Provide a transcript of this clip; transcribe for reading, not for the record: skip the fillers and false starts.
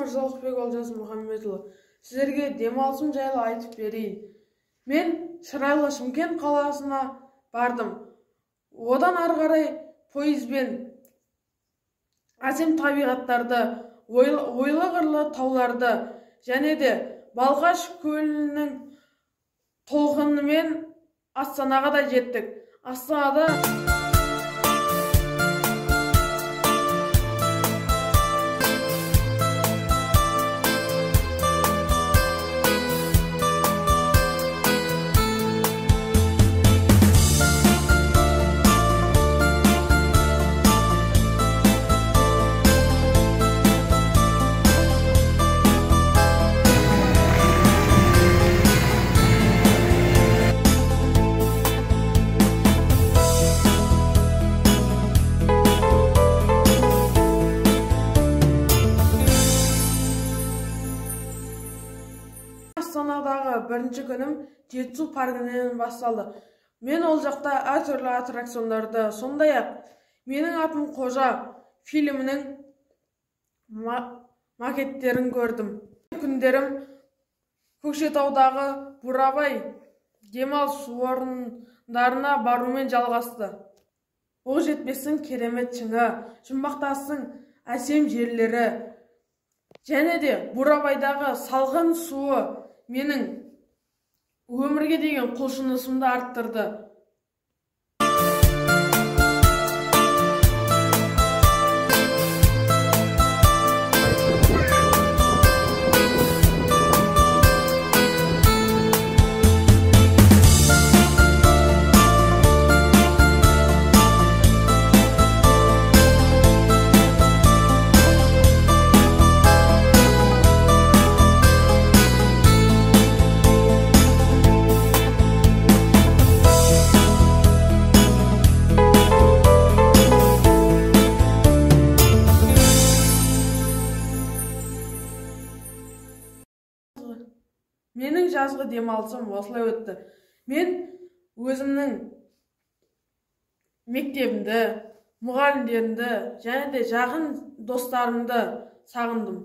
Мырзалықбек Олжас Мұхаммедұлы. Сіздерге демалысым жайлы айтып берейін. Мен шырайлы Шымкент қаласына бардым. Одан ары қарай пойызбен әсем табиғаттарды, ойлы қырлы тауларды және де Балқаш көлінің толқынымен Астанаға да жеттік. Астанада Астанадағы бірінші күнім Жетісу паркінен басталды. Мен ол жақта әртүрлі аттракциондарды, сондай-ақ Менің атым Қожа фильмінің макеттерін көрдім. Күндерім Көкшетаудағы Бурабай демалыс орындарына барумен жалғасты. Ол жетпестің керемет шыңы, жұмбақтастың әсем жерлері және де Бурабайдағы салқын суы менің өмірге деген құлшынысымды арттырды. Менің жазғы демалысым осылай өтті. Мен өзімнің мектебімді, мұғалімдерімді және де жақын достарымды сағындым.